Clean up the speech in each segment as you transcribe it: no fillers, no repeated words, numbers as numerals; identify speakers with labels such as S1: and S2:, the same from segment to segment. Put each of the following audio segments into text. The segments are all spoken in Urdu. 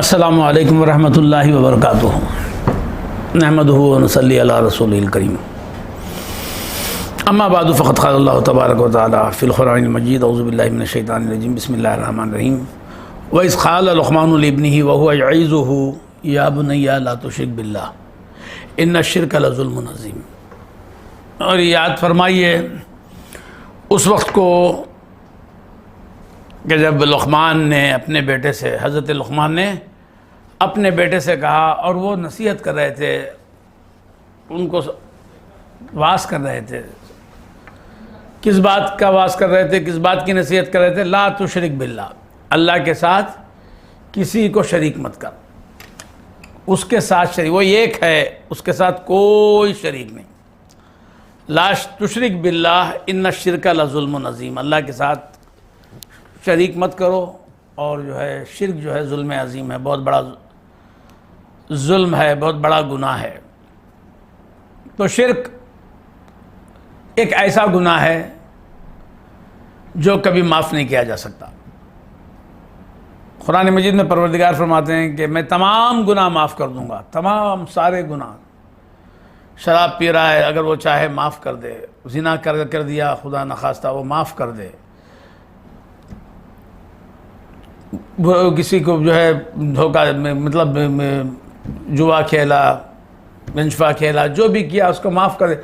S1: السلام علیکم ورحمۃ اللہ وبرکاتہ نحمدہ ونصلی علی رسولہ الکریم اما بعد فقد قال اللہ تبارک و تعالی فی القرآن المجید اعوذ باللہ من الشیطان الرجیم بسم اللہ الرحمن الرحیم وَإِذْ قَالَ لُقْمَانُ لِابْنِهِ وَهُوَ يَعِظُهُ يَا بُنَيَّ لَا تُشْرِكْ بِاللَّهِ إِنَّ الشِّرْكَ لَظُلْمٌ عَظِيمٌ۔ اور یاد فرمائیے اس وقت کو کہ جب لقمان نے اپنے بیٹے سے حضرت لقمان نے اپنے بیٹے سے کہا، اور وہ نصیحت کر رہے تھے، ان کو واعظ کر رہے تھے۔ کس بات کا واعظ کر رہے تھے، کس بات کی نصیحت کر رہے تھے؟ لا تشرک باللہ، اللہ کے ساتھ کسی کو شریک مت کر، اس کے ساتھ شریک، وہ ایک ہے، اس کے ساتھ کوئی شریک نہیں۔ لا تشرک باللہ ان الشرک لظلم عظیم، اللہ کے ساتھ شریک مت کرو، اور جو ہے شرک جو ہے ظلم عظیم ہے، بہت بڑا ظلم ہے، بہت بڑا گناہ ہے۔ تو شرک ایک ایسا گناہ ہے جو کبھی معاف نہیں کیا جا سکتا۔ قرآن مجید میں پروردگار فرماتے ہیں کہ میں تمام گناہ معاف کر دوں گا، تمام سارے گناہ۔ شراب پی رہا ہے، اگر وہ چاہے معاف کر دے، زنا کر دیا خدا نخواستہ وہ معاف کر دے، کسی کو جو ہے دھوکہ مطلب جوا کھیلا، بنچفا کھیلا، جو بھی کیا اس کو معاف کر دے،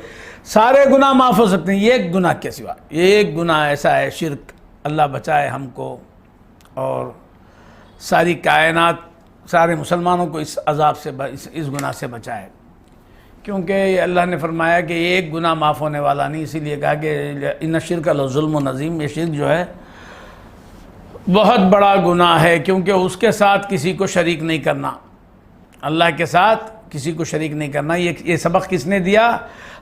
S1: سارے گناہ معاف ہو سکتے ہیں۔ ایک گناہ کے سوا، ایک گناہ ایسا ہے شرک، اللہ بچائے ہم کو اور ساری کائنات، سارے مسلمانوں کو اس عذاب سے، اس گناہ سے بچائے، کیونکہ اللہ نے فرمایا کہ ایک گناہ معاف ہونے والا نہیں، اسی لیے کہا کہ ان الشرک لظلم عظیم، یہ شرک جو ہے بہت بڑا گناہ ہے، کیونکہ اس کے ساتھ کسی کو شریک نہیں کرنا، اللہ کے ساتھ کسی کو شریک نہیں کرنا۔ یہ سبق کس نے دیا؟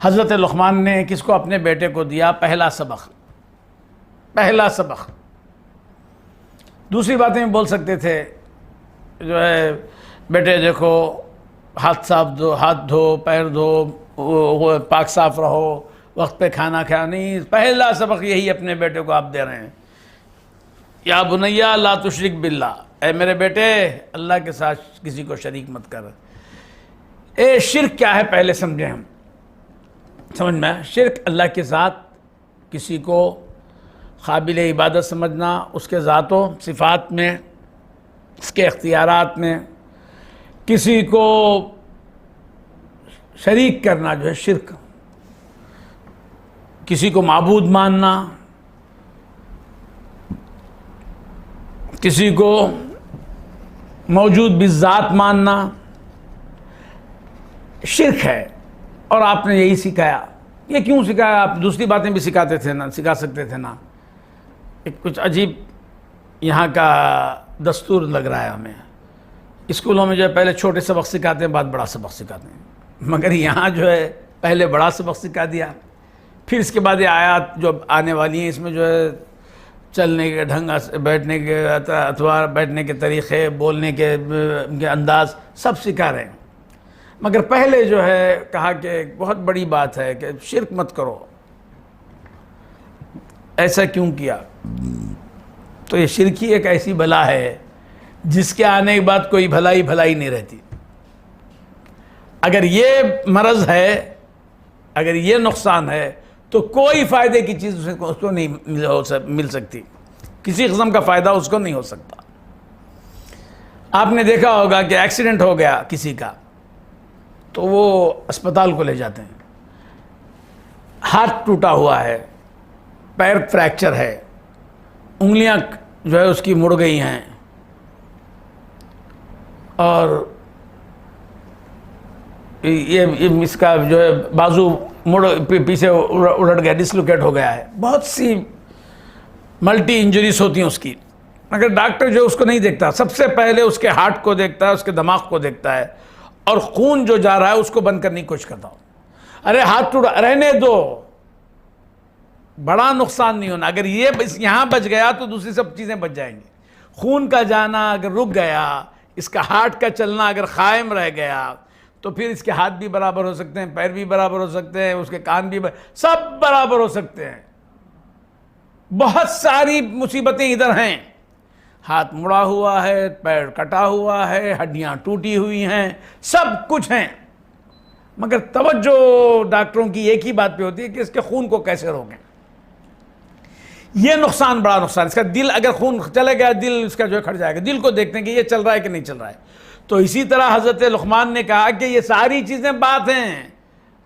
S1: حضرت لقمان نے کس کو؟ اپنے بیٹے کو دیا، پہلا سبق، پہلا سبق۔ دوسری باتیں بول سکتے تھے، جو ہے بیٹے دیکھو ہاتھ صاف دو، ہاتھ دھو، پیر دھو، پاک صاف رہو، وقت پہ کھانا کھانا، نہیں، پہلا سبق یہی اپنے بیٹے کو آپ دے رہے ہیں۔ یا بنیہ لا تشرک باللہ، اے میرے بیٹے اللہ کے ساتھ کسی کو شریک مت کر۔ شرک کیا ہے پہلے سمجھیں ہم، سمجھ میں؟ شرک اللہ کے ساتھ کسی کو قابل عبادت سمجھنا، اس کے ذات و صفات میں، اس کے اختیارات میں کسی کو شریک کرنا جو ہے شرک، کسی کو معبود ماننا، کسی کو موجود بالذات ماننا، شرک ہے۔ اور آپ نے یہی سکھایا۔ یہ کیوں سکھایا؟ آپ دوسری باتیں بھی سکھاتے تھے نا، سکھا سکتے تھے نا۔ کچھ عجیب یہاں کا دستور لگ رہا ہے ہمیں۔ اسکولوں میں جو ہے پہلے چھوٹے سبق سکھاتے ہیں، بعد بڑا سبق سکھاتے ہیں، مگر یہاں جو ہے پہلے بڑا سبق سکھا دیا، پھر اس کے بعد یہ آیات جو آنے والی ہیں اس میں جو ہے چلنے کے ڈھنگ، بیٹھنے کے اطوار، بیٹھنے کے طریقے، بولنے کے انداز سب سکھا رہے ہیں، مگر پہلے جو ہے کہا کہ ایک بہت بڑی بات ہے کہ شرک مت کرو۔ ایسا کیوں کیا؟ تو یہ شرک ہی ایک ایسی بلا ہے جس کے آنے کے بعد کوئی بھلائی نہیں رہتی۔ اگر یہ مرض ہے، اگر یہ نقصان ہے، تو کوئی فائدے کی چیز اس کو نہیں مل سکتی، کسی قسم کا فائدہ اس کو نہیں ہو سکتا۔ آپ نے دیکھا ہوگا کہ ایکسیڈنٹ ہو گیا کسی کا تو وہ اسپتال کو لے جاتے ہیں، ہاتھ ٹوٹا ہوا ہے، پیر فریکچر ہے، انگلیاں جو ہے اس کی مڑ گئی ہیں، اور یہ اس کا جو ہے بازو پیچھے الٹ گیا، ڈسلوکیٹ ہو گیا ہے، بہت سی ملٹی انجریز ہوتی ہیں اس کی، مگر ڈاکٹر جو اس کو نہیں دیکھتا، سب سے پہلے اس کے ہارٹ کو دیکھتا ہے، اس کے دماغ کو دیکھتا ہے، اور خون جو جا رہا ہے اس کو بند کرنے کی کوشش کرتا ہوں۔ ارے ہاتھ ٹوٹا، رہنے دو، بڑا نقصان نہیں ہونا، اگر یہ یہاں بچ گیا تو دوسری سب چیزیں بچ جائیں گی۔ خون کا جانا اگر رک گیا، اس کا ہارٹ کا چلنا اگر قائم رہ گیا، تو پھر اس کے ہاتھ بھی برابر ہو سکتے ہیں، پیر بھی برابر ہو سکتے ہیں، اس کے کان بھی سب برابر ہو سکتے ہیں۔ بہت ساری مصیبتیں ادھر ہیں، ہاتھ مڑا ہوا ہے، پیر کٹا ہوا ہے، ہڈیاں ٹوٹی ہوئی ہیں، سب کچھ ہیں، مگر توجہ ڈاکٹروں کی ایک ہی بات پہ ہوتی ہے کہ اس کے خون کو کیسے روکیں۔ یہ نقصان بڑا نقصان، اس کا دل اگر خون چلے گیا دل اس کا جو ہے کھٹ جائے گا، دل کو دیکھتے ہیں کہ یہ چل رہا ہے کہ نہیں چل رہا ہے۔ تو اسی طرح حضرت لقمان نے کہا کہ یہ ساری چیزیں بات ہیں،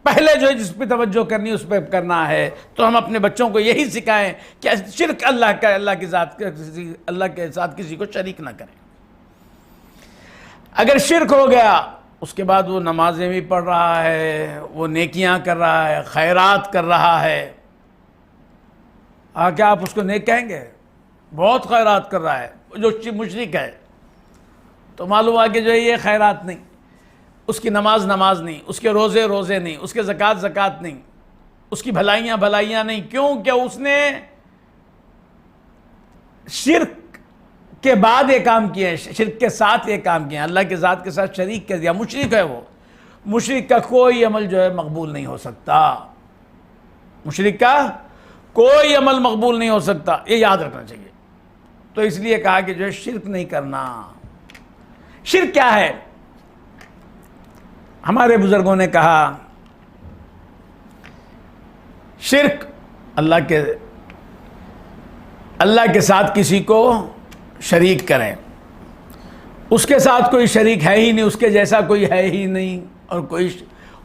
S1: پہلے جو ہے جس پہ توجہ کرنی اس پہ کرنا ہے۔ تو ہم اپنے بچوں کو یہی سکھائیں کہ شرک اللہ کی ذات اللہ کے ساتھ کسی کو شریک نہ کریں۔ اگر شرک ہو گیا اس کے بعد وہ نمازیں بھی پڑھ رہا ہے، وہ نیکیاں کر رہا ہے، خیرات کر رہا ہے، کیا آپ اس کو نیک کہیں گے؟ بہت خیرات کر رہا ہے، جو مشرک ہے تو معلوم ہوا کہ جو ہے یہ خیرات نہیں، اس کی نماز نہیں، اس کے روزے نہیں، اس کے زکوٰۃ نہیں، اس کی بھلائیاں نہیں۔ کیوں کہ اس نے شرک کے بعد یہ کام کیا ہے، شرک کے ساتھ یہ کام کیا ہے، اللہ کے ذات کے ساتھ شریک کر دیا، مشرک ہے وہ۔ مشرک کا کوئی عمل جو ہے مقبول نہیں ہو سکتا، مشرک کا کوئی عمل مقبول نہیں ہو سکتا، یہ یاد رکھنا چاہیے۔ تو اس لیے کہا کہ جو ہے شرک نہیں کرنا۔ شرک کیا ہے؟ ہمارے بزرگوں نے کہا شرک اللہ کے ساتھ کسی کو شریک کریں، اس کے ساتھ کوئی شریک ہے ہی نہیں، اس کے جیسا کوئی ہے ہی نہیں، اور کوئی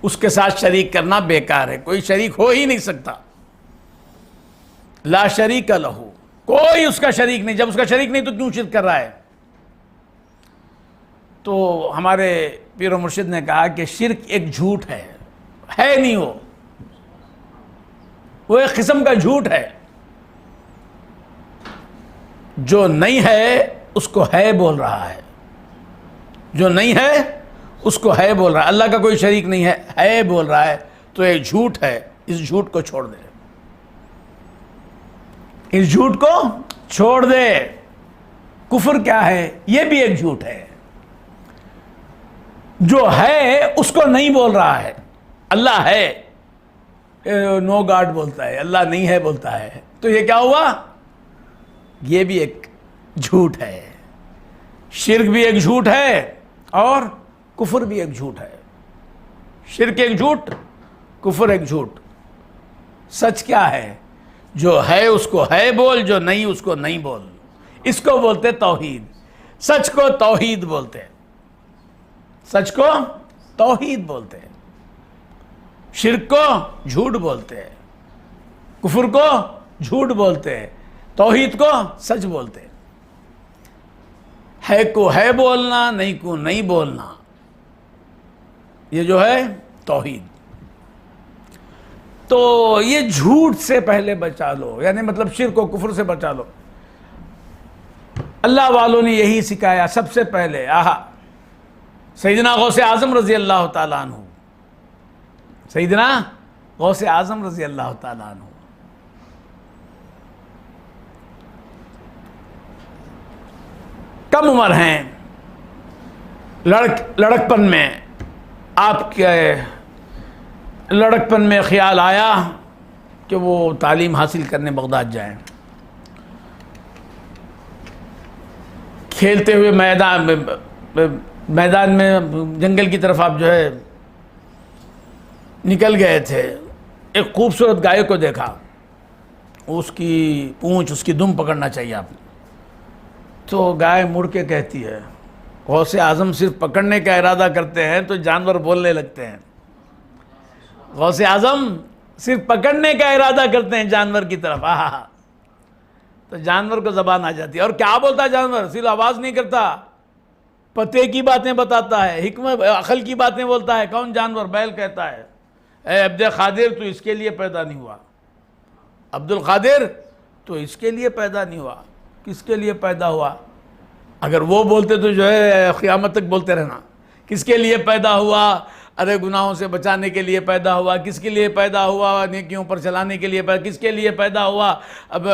S1: اس کے ساتھ شریک کرنا بیکار ہے، کوئی شریک ہو ہی نہیں سکتا۔ لا شریک لہ، کوئی اس کا شریک نہیں۔ جب اس کا شریک نہیں تو کیوں شرک کر رہا ہے؟ تو ہمارے پیر و مرشد نے کہا کہ شرک ایک جھوٹ ہے نہیں، وہ ایک قسم کا جھوٹ ہے، جو نہیں ہے اس کو ہے بول رہا ہے، جو نہیں ہے اس کو ہے بول رہا ہے۔ اللہ کا کوئی شریک نہیں ہے بول رہا ہے، تو ایک جھوٹ ہے، اس جھوٹ کو چھوڑ دے، اس جھوٹ کو چھوڑ دے۔ کفر کیا ہے؟ یہ بھی ایک جھوٹ ہے، جو ہے اس کو نہیں بول رہا ہے۔ اللہ ہے، نو گاڈ بولتا ہے، اللہ نہیں ہے بولتا ہے، تو یہ کیا ہوا؟ یہ بھی ایک جھوٹ ہے۔ شرک بھی ایک جھوٹ ہے اور کفر بھی ایک جھوٹ ہے۔ شرک ایک جھوٹ، کفر ایک جھوٹ۔ سچ کیا ہے؟ جو ہے اس کو ہے بول، جو نہیں اس کو نہیں بول۔ اس کو بولتے توحید، سچ کو توحید بولتے ہیں، سچ کو توحید بولتے ہیں، شرک کو جھوٹ بولتے ہیں، کفر کو جھوٹ بولتے ہیں، توحید کو سچ بولتے ہیں۔ ہے کو ہے بولنا، نہیں کو نہیں بولنا، یہ جو ہے توحید۔ تو یہ جھوٹ سے پہلے بچا لو، یعنی مطلب شرک و کفر سے بچا لو۔ اللہ والوں نے یہی سکھایا سب سے پہلے۔ سیدنا غوث اعظم رضی اللہ تعالیٰ عنہ، سیدنا غوث اعظم رضی اللہ تعالیٰ عنہ کم عمر ہیں، لڑکپن میں آپ کے لڑکپن میں خیال آیا کہ وہ تعلیم حاصل کرنے بغداد جائیں۔ کھیلتے ہوئے میدان میں جنگل کی طرف آپ جو ہے نکل گئے تھے، ایک خوبصورت گائے کو دیکھا، اس کی پونچھ، اس کی دم پکڑنا چاہیے آپ نے۔ تو گائے مڑ کے کہتی ہے، غوث اعظم صرف پکڑنے کا ارادہ کرتے ہیں تو جانور بولنے لگتے ہیں۔ غوث اعظم صرف پکڑنے کا ارادہ کرتے ہیں جانور کی طرف، تو جانور کو زبان آ جاتی ہے۔ اور کیا بولتا ہے جانور؟ صرف آواز نہیں کرتا، پتے کی باتیں بتاتا ہے، حکمت عقل کی باتیں بولتا ہے۔ کون جانور؟ بیل کہتا ہے، اے عبد القادر تو اس کے لیے پیدا نہیں ہوا، عبد القادر تو اس کے لیے پیدا نہیں ہوا، کس کے لیے پیدا ہوا؟ اگر وہ بولتے تو جو ہے قیامت تک بولتے رہنا، کس کے لیے پیدا ہوا؟ ارے گناہوں سے بچانے کے لیے پیدا ہوا، کس کے لیے پیدا ہوا؟ نیکیوں پر چلانے کے لیے پیدا، کس کے لیے پیدا ہوا؟ اب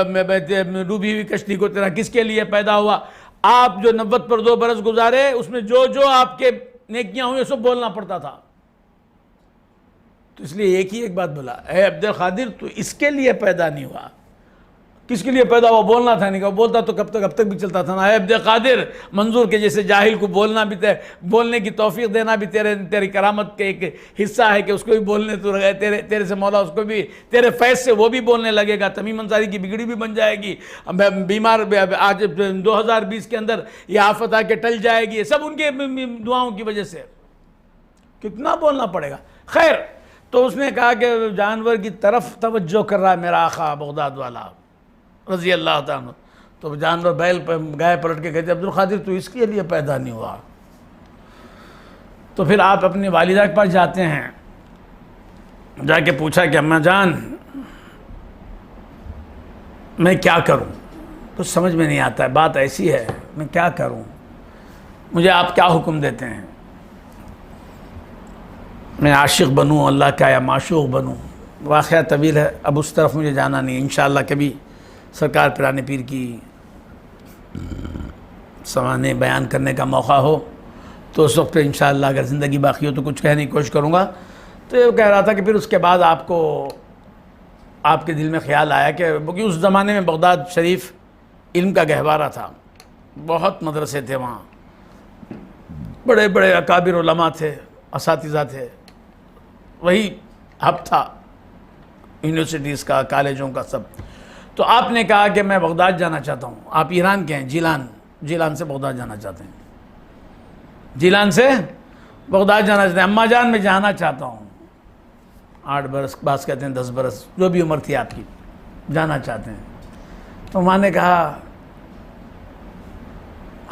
S1: ڈوبی ہوئی کشتی کو تیرا، کس کے لیے پیدا ہوا؟ آپ جو 90 پر 2 برس گزارے، اس میں جو آپ کے نیکیاں ہوئی سب بولنا پڑتا تھا۔ تو اس لیے ایک ہی ایک بات بولا، اے عبد القادر تو اس کے لیے پیدا نہیں ہوا، کس کے لیے پیدا ہوا؟ بولنا تھا نہیں کہ بولتا تو اب تک بھی چلتا تھا نا. اے عبد قادر منظور کے جیسے جاہل کو بولنے کی توفیق دینا بھی تیری کرامت کے ایک حصہ ہے کہ اس کو بھی بولنے تو رہے تیرے سے مولا اس کو بھی تیرے فیض سے وہ بھی بولنے لگے گا. تمیم انصاری کی بگڑی بھی بن جائے گی. بیمار آج 2020 کے اندر یہ آفت آ کے ٹل جائے گی. سب ان کے دعاؤں کی وجہ سے. کتنا بولنا پڑے گا. خیر تو اس نے کہا کہ جانور کی طرف توجہ کر رہا ہے میرا آقا بغداد والا رضی اللہ تعالیٰ عنہ. تو جانور بیل پہ گائے پلٹ کے کہتے عبد القادر تو اس کے لیے پیدا نہیں ہوا. تو پھر آپ اپنی والدہ کے پاس جاتے ہیں. جا کے پوچھا کہ اماں جان میں کیا کروں؟ کچھ سمجھ میں نہیں آتا ہے. بات ایسی ہے میں کیا کروں؟ مجھے آپ کیا حکم دیتے ہیں؟ میں عاشق بنوں اللہ کا یا معشوق بنوں؟ واقعہ طویل ہے. اب اس طرف مجھے جانا نہیں. انشاءاللہ کبھی سرکار پیرانے پیر کی سوانے بیان کرنے کا موقع ہو تو اس وقت انشاءاللہ اگر زندگی باقی ہو تو کچھ کہنے کی کوشش کروں گا. تو یہ کہہ رہا تھا کہ پھر اس کے بعد آپ کے دل میں خیال آیا کہ اس زمانے میں بغداد شریف علم کا گہوارہ تھا. بہت مدرسے تھے وہاں, بڑے بڑے اکابر علماء تھے, اساتذہ تھے. وہی ہب تھا یونیورسٹیز کا, کالجوں کا, سب. تو آپ نے کہا کہ میں بغداد جانا چاہتا ہوں. آپ ایران کے ہیں, جیلان سے بغداد جانا چاہتے ہیں. جیلان سے بغداد جانا چاہتے ہیں. اماں جان میں جانا چاہتا ہوں. 8 برس, بعض کہتے ہیں 10 برس, جو بھی عمر تھی آپ کی, جانا چاہتے ہیں. تو ماں نے کہا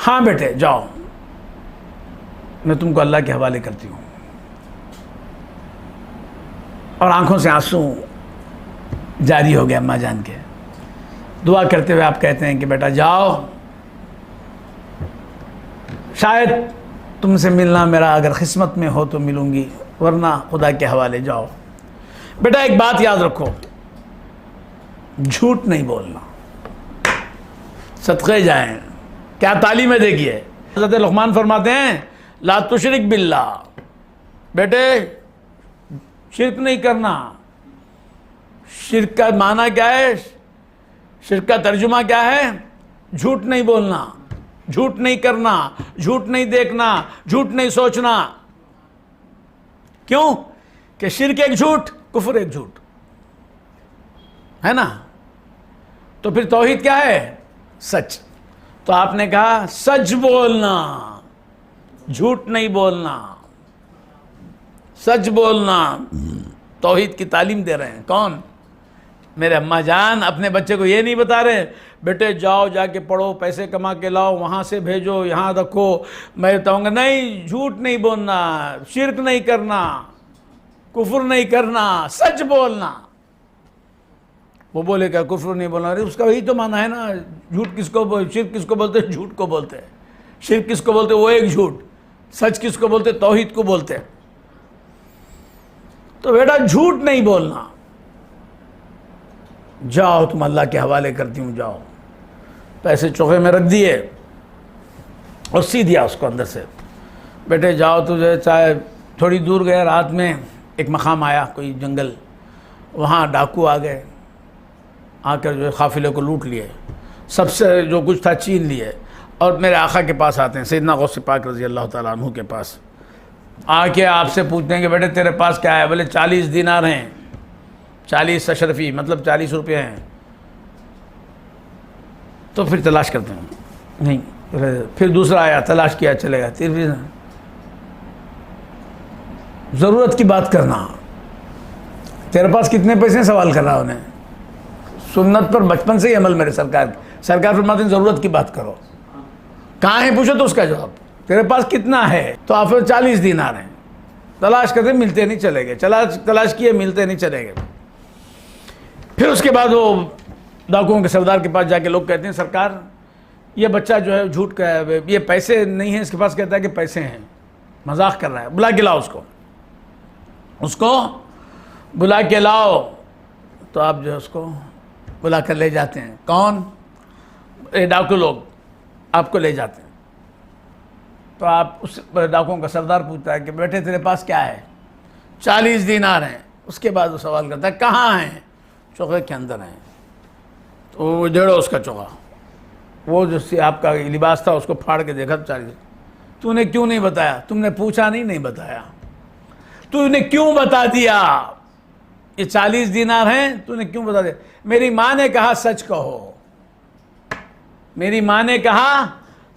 S1: ہاں بیٹے جاؤ, میں تم کو اللہ کے حوالے کرتی ہوں. اور آنکھوں سے آنسو جاری ہو گیا اماں جان کے. دعا کرتے ہوئے آپ کہتے ہیں کہ بیٹا جاؤ, شاید تم سے ملنا میرا اگر قسمت میں ہو تو ملوں گی, ورنہ خدا کے حوالے جاؤ. بیٹا ایک بات یاد رکھو, جھوٹ نہیں بولنا. صدقے جائیں. کیا تعلیمیں دیکھیے. حضرت لقمان فرماتے ہیں لا تشرک باللہ, بیٹے شرک نہیں کرنا. شرک کا معنی کیا ہے؟ شرک کا ترجمہ کیا ہے؟ جھوٹ نہیں بولنا, جھوٹ نہیں کرنا, جھوٹ نہیں دیکھنا, جھوٹ نہیں سوچنا. کیوں کہ شرک ایک جھوٹ, کفر ایک جھوٹ ہے نا. تو پھر توحید کیا ہے؟ سچ. تو آپ نے کہا سچ بولنا, جھوٹ نہیں بولنا, سچ بولنا. توحید کی تعلیم دے رہے ہیں. کون؟ میرے اماں جان اپنے بچے کو یہ نہیں بتا رہے بیٹے جاؤ جا کے پڑھو, پیسے کما کے لاؤ, وہاں سے بھیجو, یہاں رکھو. میں بتاؤں گا نہیں, جھوٹ نہیں بولنا, شرک نہیں کرنا, کفر نہیں کرنا, سچ بولنا. وہ بولے کہ کفر نہیں بولنا, ارے اس کا وہی تو معنی ہے نا. جھوٹ کس کو شرک کس کو بولتے؟ جھوٹ کو بولتے. شرک کس کو بولتے؟ وہ ایک جھوٹ. سچ کس کو بولتے؟ توحید کو بولتے. تو بیٹا جھوٹ نہیں بولنا. جاؤ تم اللہ کے حوالے کرتی ہوں, جاؤ. پیسے چوکھے میں رکھ دیے اور سی دیا اس کو اندر سے, بیٹے جاؤ. تو جو ہے چاہے تھوڑی دور گئے, رات میں ایک مقام آیا کوئی جنگل, وہاں ڈاکو آ گئے, آ کر جو ہے قافلے کو لوٹ لیے, سب سے جو کچھ تھا چین لیے. اور میرے آقا کے پاس آتے ہیں, سیدنا غوث پاک رضی اللہ تعالیٰ عنہ کے پاس آ کے آپ سے پوچھتے ہیں کہ بیٹے تیرے پاس کیا ہے؟ بولے 40 دینار ہیں, 40 اشرفی مطلب 40 روپے ہیں. تو پھر تلاش کرتے ہیں, نہیں. پھر دوسرا آیا, تلاش کیا, چلے گا. پھر ضرورت کی بات کرنا. تیرے پاس کتنے پیسے ہیں سوال کر رہا انہیں. سنت پر بچپن سے ہی عمل میرے سرکار فرماتے ہیں ضرورت کی بات کرو. کہاں ہے پوچھو تو اس کا جواب, تیرے پاس کتنا ہے؟ تو آپ 40 دینار ہیں. تلاش کرتے ملتے نہیں چلے گئے, تلاش کیے ملتے نہیں چلے گئے. پھر اس کے بعد وہ ڈاکوؤں کے سردار کے پاس جا کے لوگ کہتے ہیں سرکار یہ بچہ جو ہے جھوٹ کا ہے, یہ پیسے نہیں ہیں اس کے پاس. کہتا ہے کہ پیسے ہیں, مذاق کر رہا ہے, بلا کے لاؤ اس کو بلا کے لاؤ. تو آپ جو ہے اس کو بلا کر لے جاتے ہیں. کون؟ ڈاکو لوگ آپ کو لے جاتے ہیں. تو آپ اس ڈاکوؤں کا سردار پوچھتا ہے کہ بیٹے تیرے پاس کیا ہے؟ 40 دینار ہیں. اس کے بعد وہ سوال کرتا ہے کہاں ہیں؟ چوکے کے اندر ہیں. تو وہ جڑا اس کا چوغا، وہ جو آپ کا لباس تھا اس کو پھاڑ کے دیکھا 40، تو نے کیوں نہیں بتایا؟ تم نے پوچھا نہیں بتایا، تو نے کیوں بتا دیا؟ یہ 40 دینار ہیں، تو نے کیوں بتا دیا؟ میری ماں نے کہا سچ کہو، میری ماں نے کہا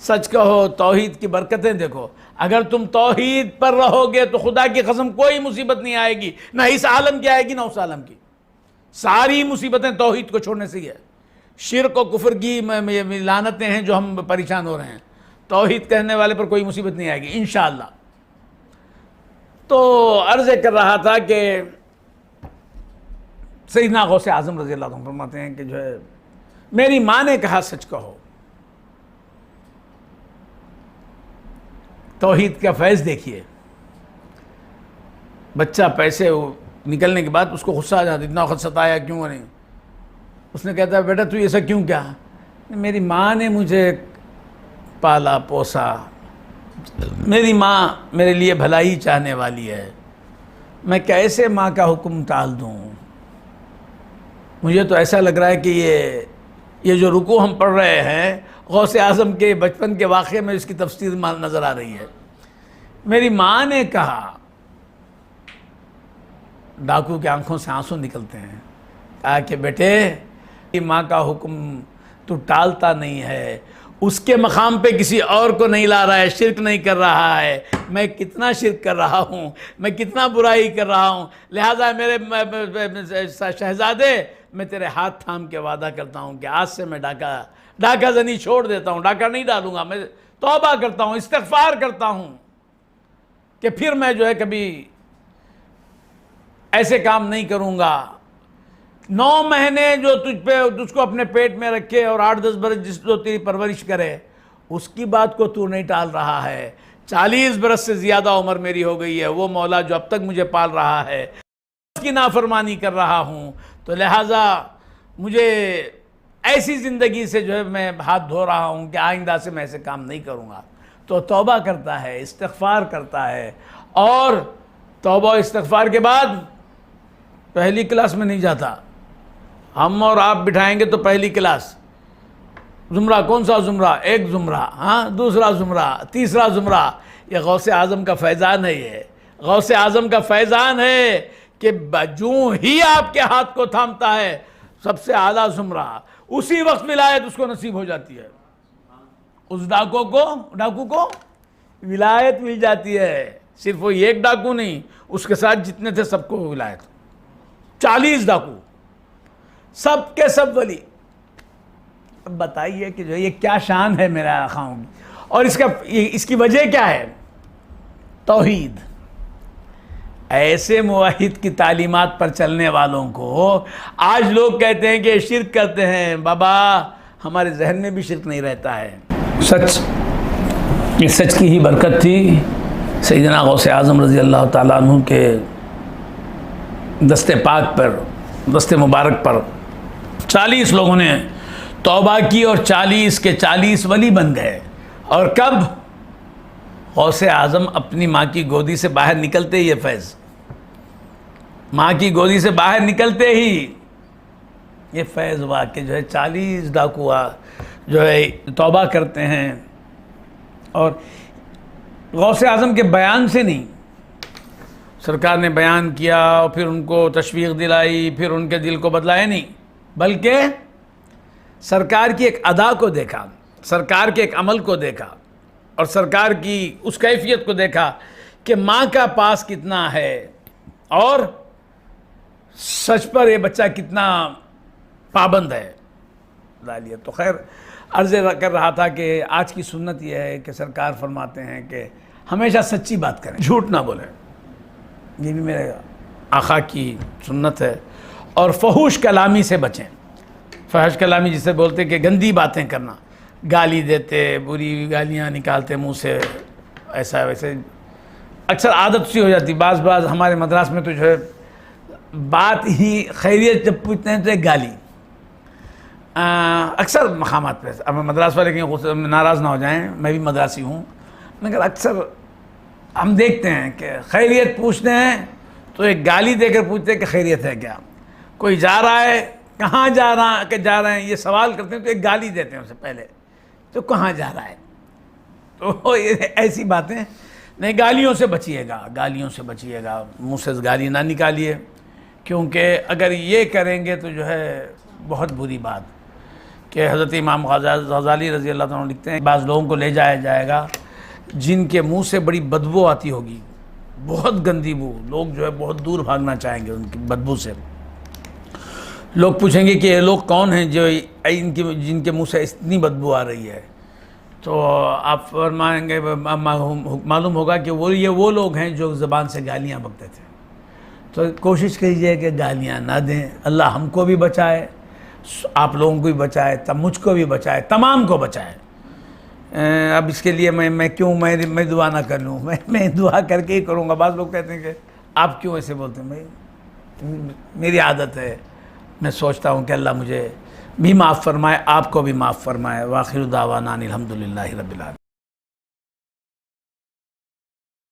S1: سچ کہو۔ توحید کی برکتیں دیکھو، اگر تم توحید پر رہو گے تو خدا کی قسم کوئی مصیبت نہیں آئے گی، نہ اس عالم کی آئے گی نہ اس عالم کی۔ ساری مصیبتیں توحید کو چھوڑنے سے ہی ہے۔ شرک و کفر کی لعنتیں ہیں جو ہم پریشان ہو رہے ہیں، توحید کہنے والے پر کوئی مصیبت نہیں آئے گی انشاءاللہ۔ تو عرض کر رہا تھا کہ سیدنا غوث اعظم رضی اللہ عنہ فرماتے ہیں کہ جو ہے میری ماں نے کہا سچ کہو۔ توحید کا فیض دیکھیے، بچہ پیسے نکلنے کے بعد اس کو غصہ آ جاتا، اتنا وقت ستایا کیوں نہیں؟ اس نے کہتا ہے بیٹا تو ایسا کیوں کیا؟ میری ماں نے مجھے پالا پوسا، میری ماں میرے لیے بھلائی چاہنے والی ہے، میں کیسے ماں کا حکم ٹال دوں؟ مجھے تو ایسا لگ رہا ہے کہ یہ جو رکوع ہم پڑھ رہے ہیں غوث اعظم کے بچپن کے واقعے میں اس کی تفسیر نظر آ رہی ہے۔ میری ماں نے کہا، ڈاکو کی آنکھوں سے آنسو نکلتے ہیں، کہا کہ بیٹے ماں کا حکم تو ٹالتا نہیں ہے، اس کے مقام پہ کسی اور کو نہیں لا رہا ہے، شرک نہیں کر رہا ہے۔ میں کتنا شرک کر رہا ہوں، میں کتنا برائی کر رہا ہوں، لہٰذا میرے شہزادے میں تیرے ہاتھ تھام کے وعدہ کرتا ہوں کہ آج سے میں ڈاکہ زنی چھوڑ دیتا ہوں، ڈاکہ نہیں ڈالوں گا، میں توبہ کرتا ہوں، استغفار کرتا ہوں کہ پھر میں جو ہے کبھی ایسے کام نہیں کروں گا۔ 9 مہینے جو تجھ کو اپنے پیٹ میں رکھے اور 8-10 برس جس جو تیری پرورش کرے، اس کی بات کو تو نہیں ٹال رہا ہے۔ 40 برس سے زیادہ عمر میری ہو گئی ہے، وہ مولا جو اب تک مجھے پال رہا ہے، اس کی نافرمانی کر رہا ہوں، تو لہٰذا مجھے ایسی زندگی سے جو ہے میں ہاتھ دھو رہا ہوں کہ آئندہ سے میں ایسے کام نہیں کروں گا۔ تو توبہ کرتا ہے، استغفار کرتا ہے، اور توبہ استغفار کے بعد پہلی کلاس میں نہیں جاتا۔ ہم اور آپ بٹھائیں گے تو پہلی کلاس، زمرہ کون سا زمرہ؟ ایک زمرہ، ہاں دوسرا زمرہ، تیسرا زمرہ۔ یہ غوث اعظم کا فیضان ہے، یہ غوث اعظم کا فیضان ہے کہ جو ہی آپ کے ہاتھ کو تھامتا ہے سب سے اعلیٰ زمرہ، اسی وقت ولایت اس کو نصیب ہو جاتی ہے۔ اس ڈاکو کو ولایت مل جاتی ہے، صرف وہ ایک ڈاکو نہیں، اس کے ساتھ جتنے تھے سب کو ولایت۔ 40 ڈاکو، سب کے سب ولی۔ اب بتائیے کہ جو یہ کیا شان ہے میرے آقاؤں کی، اور اس کی وجہ کیا ہے؟ توحید۔ ایسے موحد کی تعلیمات پر چلنے والوں کو آج لوگ کہتے ہیں کہ شرک کرتے ہیں۔ بابا ہمارے ذہن میں بھی شرک نہیں رہتا ہے۔ سچ، یہ سچ کی ہی برکت تھی سیدنا غوث اعظم رضی اللہ تعالیٰ عنہ کے دست پاک پر، دست مبارک پر 40 لوگوں نے توبہ کی اور 40 کے 40 ولی بن گئے۔ اور کب؟ غوث اعظم اپنی ماں کی گودی سے باہر نکلتے ہی، یہ فیض ماں کی گودی سے باہر نکلتے ہی یہ فیض ہوا کہ جو ہے 40 ڈاکو جو ہے توبہ کرتے ہیں۔ اور غوث اعظم کے بیان سے نہیں، سرکار نے بیان کیا اور پھر ان کو تشویق دلائی، پھر ان کے دل کو بدلایا نہیں، بلکہ سرکار کی ایک ادا کو دیکھا، سرکار کے ایک عمل کو دیکھا، اور سرکار کی اس کیفیت کو دیکھا کہ ماں کا پاس کتنا ہے، اور سچ پر یہ بچہ کتنا پابند ہے۔ تو خیر عرض کر رہا تھا کہ آج کی سنت یہ ہے کہ سرکار فرماتے ہیں کہ ہمیشہ سچی بات کریں، جھوٹ نہ بولیں، یہ بھی میرے آقا کی سنت ہے۔ اور فحوش کلامی سے بچیں۔ فحش کلامی جسے بولتے کہ گندی باتیں کرنا، گالی دیتے، بری گالیاں نکالتے منہ سے، ایسا ویسے اکثر عادت سی ہو جاتی۔ بعض ہمارے مدراس میں تو جو ہے بات ہی خیریت جب پوچھتے ہیں تو ایک گالی، اکثر مقامات پہ۔ اب مدراس والے کہیں ناراض نہ ہو جائیں، میں بھی مدراسی ہوں، مگر اکثر ہم دیکھتے ہیں کہ خیریت پوچھتے ہیں تو ایک گالی دے کر پوچھتے ہیں کہ خیریت ہے کیا۔ کوئی جا رہا ہے کہاں جا رہے ہیں یہ سوال کرتے ہیں تو ایک گالی دیتے ہیں اسے پہلے، تو کہاں جا رہا ہے؟ تو یہ ایسی باتیں نہیں، گالیوں سے بچیے گا، گالیوں سے بچیے گا، منہ سے گالی نہ نکالیے، کیونکہ اگر یہ کریں گے تو جو ہے بہت بری بات، کہ حضرت امام غزالی رضی اللہ عنہ لکھتے ہیں بعض لوگوں کو لے جایا جائے گا جن کے منہ سے بڑی بدبو آتی ہوگی، بہت گندی بو، لوگ جو ہے بہت دور بھاگنا چاہیں گے ان کی بدبو سے۔ لوگ پوچھیں گے کہ یہ لوگ کون ہیں جو جن کے منہ سے اتنی بدبو آ رہی ہے، تو آپ فرمائیں گے معلوم ہوگا کہ یہ وہ لوگ ہیں جو زبان سے گالیاں بکتے تھے۔ تو کوشش کیجئے کہ گالیاں نہ دیں، اللہ ہم کو بھی بچائے، آپ لوگوں کو بھی بچائے، تب مجھ کو بھی بچائے، تمام کو بچائے۔ اب اس کے لیے میں دعا نہ کر لوں، میں دعا کر کے ہی کروں گا۔ بعض لوگ کہتے ہیں کہ آپ کیوں ایسے بولتے ہیں؟ بھائی میری عادت ہے، میں سوچتا ہوں کہ اللہ مجھے بھی معاف فرمائے، آپ کو بھی معاف فرمائے۔ وآخر دعوانا ان الحمدللہ رب العالمین۔